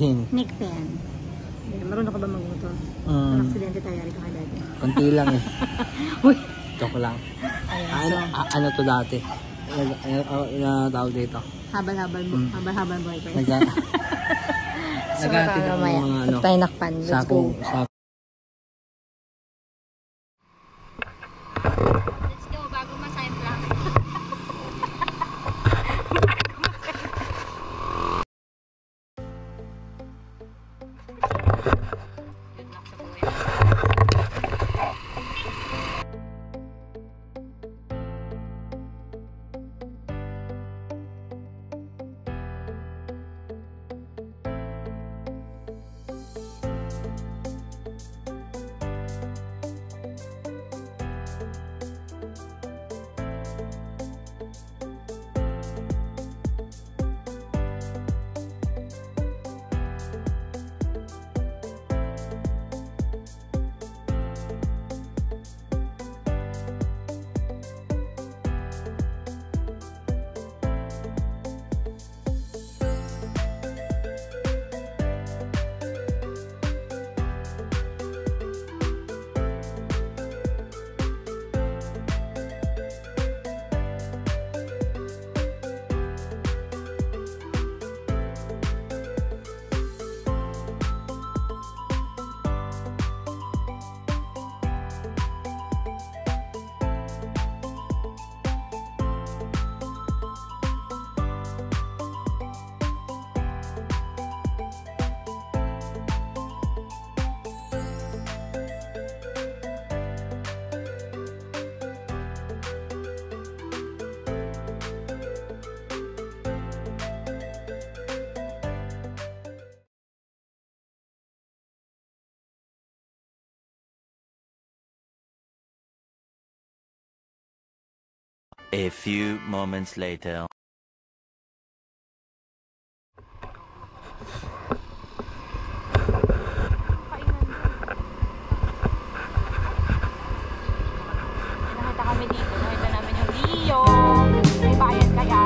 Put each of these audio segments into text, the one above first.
Nickpen. Nickpen. Marunong ka ba magmotor? Aksidente tayo rin ka dati. Konti lang eh. Uy! Joke lang. Ayan, Ano to dati? Ano tawag dito? Habal-habal mo. Habal-habal mo ito. Naghatid ako ng mga ano. Tayo nakpan. Let's go. Let's go, bago masayang A few moments later. Nakita kami dito. Nakita namin yung Rio. May bayan kaya.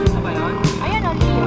Ano ba yun? Ayan o, Rio.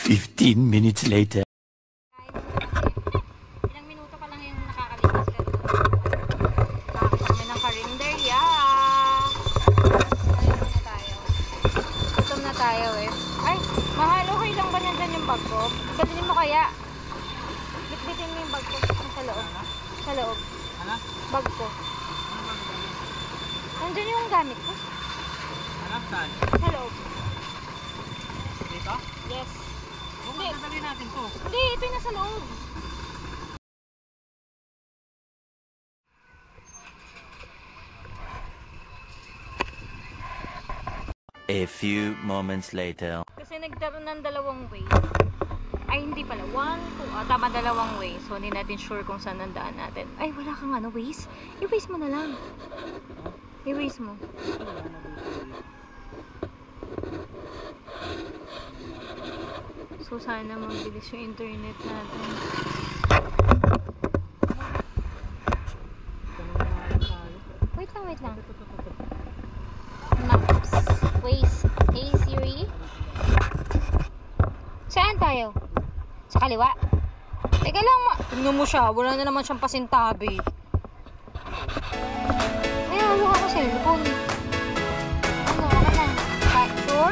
15 minutes later. Ilang minuto pa lang yung nakakalipas ka dito. Nakakita kami ng karinderya. Ayun na tayo. Gutom na tayo eh. Ay, mahal, okay lang ba nandyan yung bag ko? Dalhin mo kaya? Bitbitin mo yung bag ko sa loob. Sa loob. Ano? Bag ko. Nandyan yung gamit ko. Ano? Saan? Sa loob. Dito? Yes. Hindi. Dadali natin to. Hindi, ito yung nasa loob. A few moments later. Kasi nagkaroon ng dalawang way. Ay, hindi pala. Tama, dalawang way. So, hindi natin sure kung saan nandaan natin. Ay, wala kang ano, waste? I-waste mo na lang. I-waste mo. So, sana mabilis yung internet natin. Wait lang. Maps. Waste. Hey, Siri. Saan tayo? Sa kaliwa? Teka lang, tingnan mo siya. Wala na naman siyang pasintabi. Ay, hawak ako sa cellphone. Ano, ako na. Sure?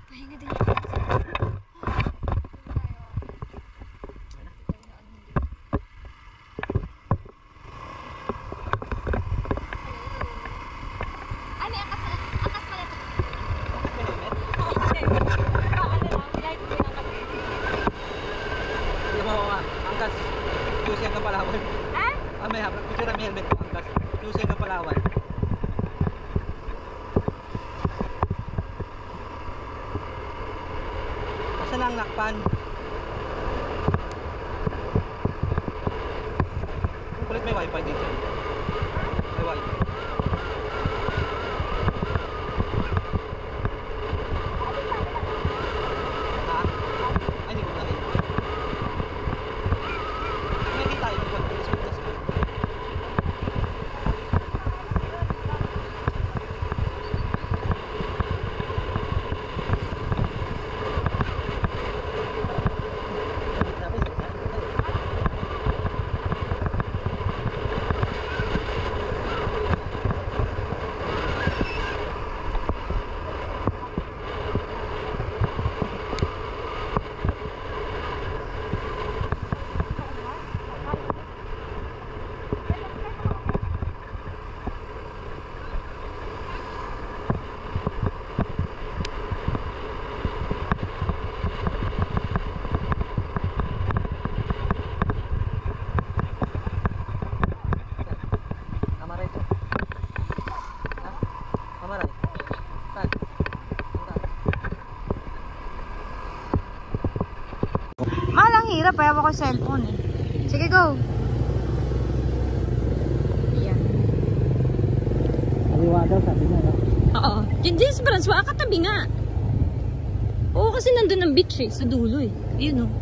Pahinga din. Ano, akas pala to. Palawan. Ha? May hapon. Picture na may helmet ko. Hanggang Tuesday ka Palawan. Asa na ang nakpan? Kulit may wifi dito. May wifi. Ha? Ay, hindi ko nakita. May kita yun. Pag-business ko. Kamaray to. Ha? Kamaray. Saan? Mahal, ang hirap. Ayaw ko cellphone eh. Sige, go. Yan. Kaliwa daw, sabi niya. No? Oo. Diyan sa Francois, katabi nga. Oo, kasi nandun ang beach eh. Sa dulo eh. Yun oh.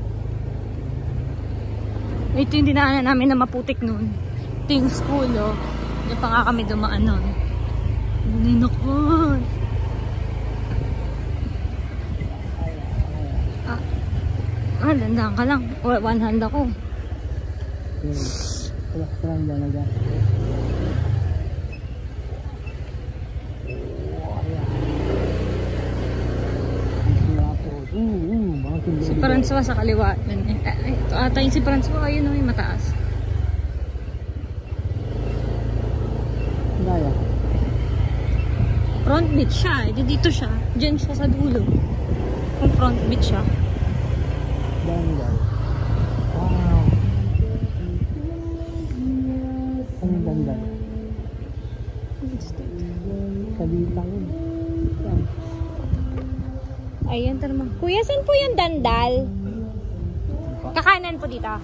Ito yung dinaanan namin na maputik noon. Ito yung school oh. Diyan pa nga kami dumaan nun. Ninokon. Dandaan ka lang. One hand ako. Kailangan dyan na dyan. Si Francois sa kaliwa. Ito ata yung si Francois. Ayun oh, yung mataas. Gaya. Front beach siya. Dito siya. Diyan siya sa dulo. Kung front beach siya. Dami daw. Wow. Ang ganda. Kabitang yun. Yan. Ayan, tarma. Kuya, saan po yung dandal? Kakanan po dito.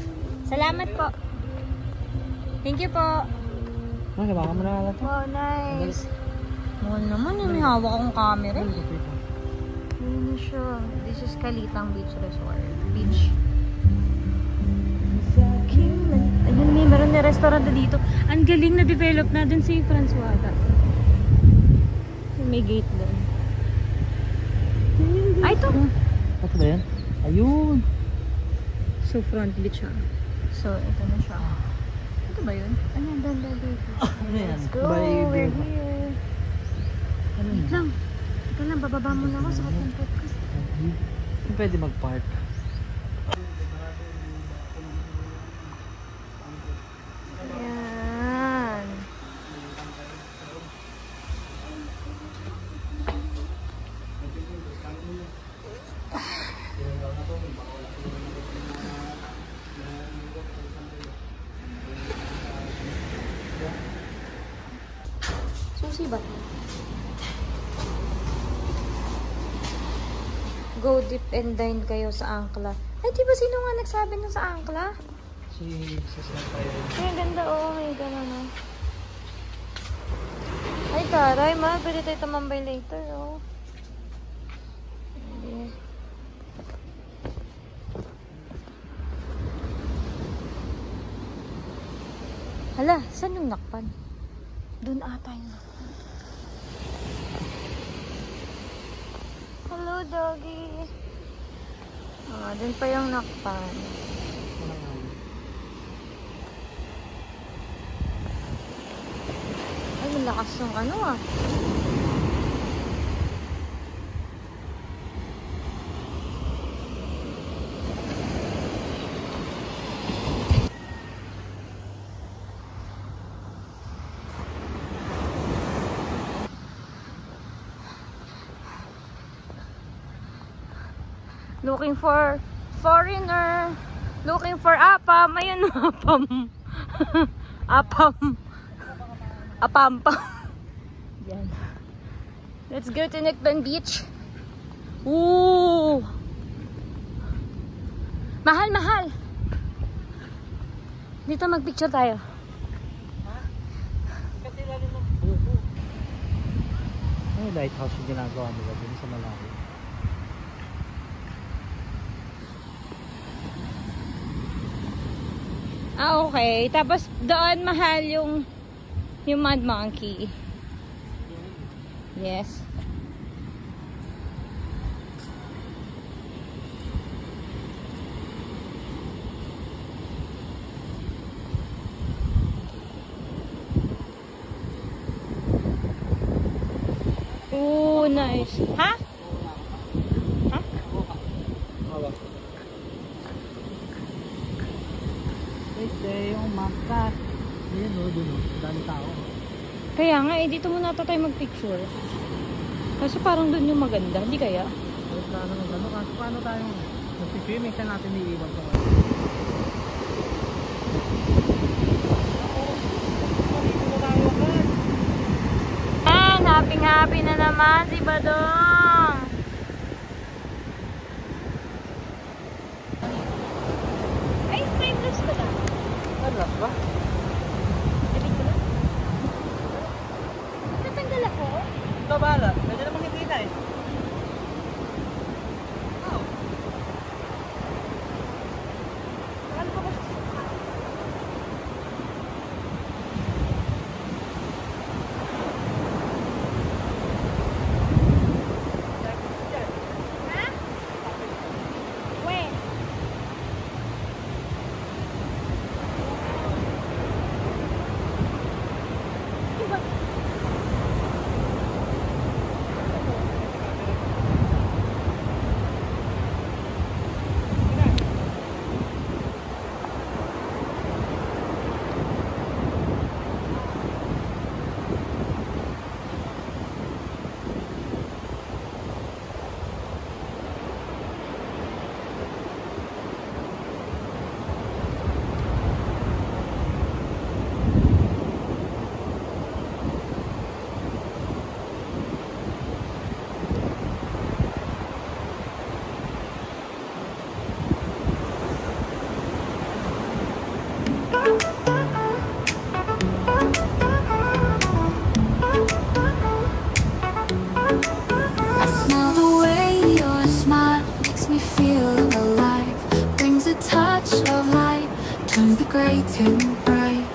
Salamat po. Thank you po. Ano, baka mo na natin. Wow, nice. Mahal naman yung may hawak akong camera. Ayun na siya. This is Kalitang Beach Resort. Beach. Ayun, meron na restaurant na dito. Ang galing na develop na dun si Francois. May gate doon. Ay, ito. Ito ba yan? Ayun. So, front beach siya. So, ito na siya. Ito ba yun? Ano yung dandal dito? Ano yan? Let's go. Bye, We're babe. here. Ano Wait yan? lang. Ito lang, bababa muna ako sa kapag podcast. Saan pwede mag-park? Ayan. Susi ba? Go deep and dine kayo sa Angkla. Ay, di ba sino nga nagsabi na sa Angkla? Si Sasakay. Ay, ang ganda. Oo, may gano'n na. Ay, taray. Ma, pwede tayo tumambay later, oh. Hindi. Hala, saan yung nakpan? Doon ata yung nakpan. Hello, doggy. Ah, doon pa yung nakpan. Ay, malakas yung ano ah. Looking for foreigner. Looking for apam. Ayun, apam. Apam. Apam-pam. Yan. Let's go to Nikban Beach. Ooh! Mahal, mahal. Dito mag-picture tayo. Kasi lalo ng buko. Ano yung lighthouse yung ginagawa nila dun sa Malawi? Ah, okay. Tapos doon mahal yung Mud Monkey. Yes. Oh, nice. Ha? Ha? Kasi yung Makat. Ayan o, dun o. Dami tao. Kaya nga, eh, dito muna tayo mag-picture. Kasi parang dun yung maganda, hindi kaya? Wait na ano mag-ano. Kasi paano tayo mag-swimming siya natin iiwan sa mga. Happy na naman si Badong. Ay, timeless ko lang. Ano ba? Labig ko lang. Natanggal ako? Ikaw bahala. Pwede naman nakikita eh. Oh. Ano ko ba? Turns the gray to bright.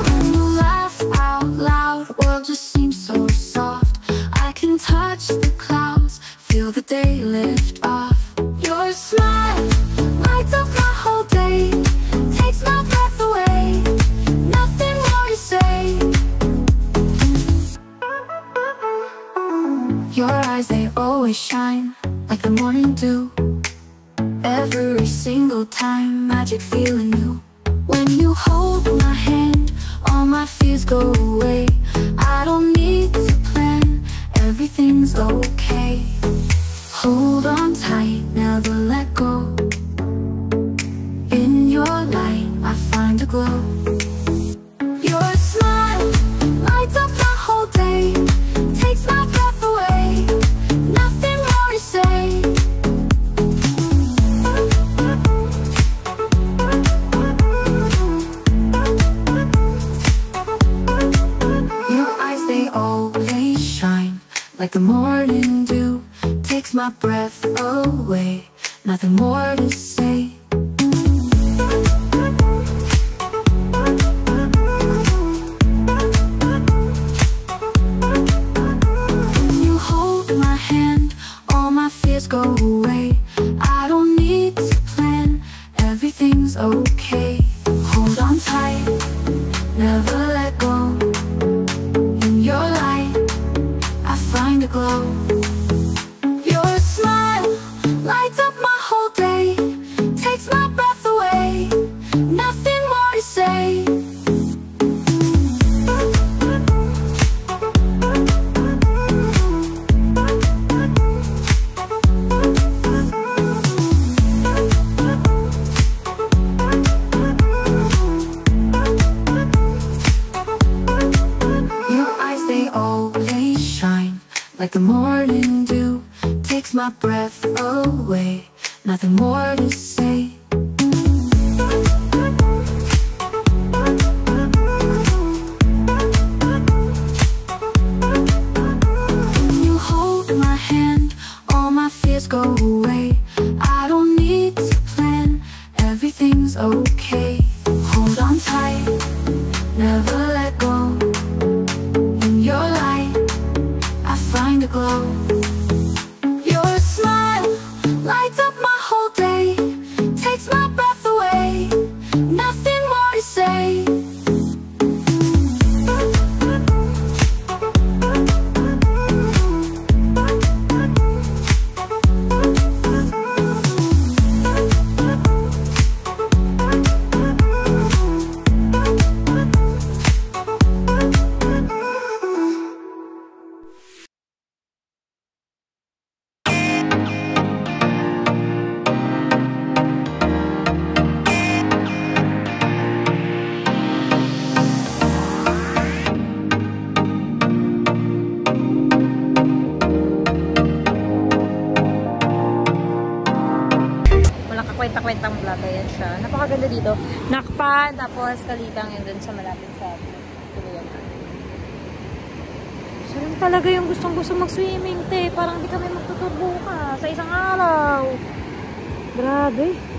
When you laugh out loud, world just seems so soft. I can touch the clouds, feel the day lift off. Your smile lights up my whole day, takes my breath away, nothing more to say. Your eyes, they always shine like the morning dew. Every single time, magic feeling new. When you hold my hand, all my fears go away. I don't need to plan, everything's okay. Hold on tight, never let go. In your light, I find a glow. Your smile lights up my whole day, takes my breath away, nothing more to say. Your eyes, they always shine like the morning dew, takes my breath away, nothing more to say. Go away, I don't need to plan, everything's okay. Hold on tight, never let go. In your light, I find a glow. Your smile lights up my whole day, always shine like the morning dew. Takes my breath away, nothing more to say. When you hold my hand, all my fears go away. I don't need to plan, everything's okay. Hold on tight, never let go. In your light, I find a glow. Your smile lights up my whole day, takes my breath away, nothing more to say. Kwenta-kwentang vlog, ayan siya. Napakaganda dito. Nakpan, tapos Kalitang, yun dun sa malapit sa tuluyan natin. Siya lang talaga yung gustong-gusto mag-swimming, te. Parang di kami magtuturbo ka sa isang araw. Grabe.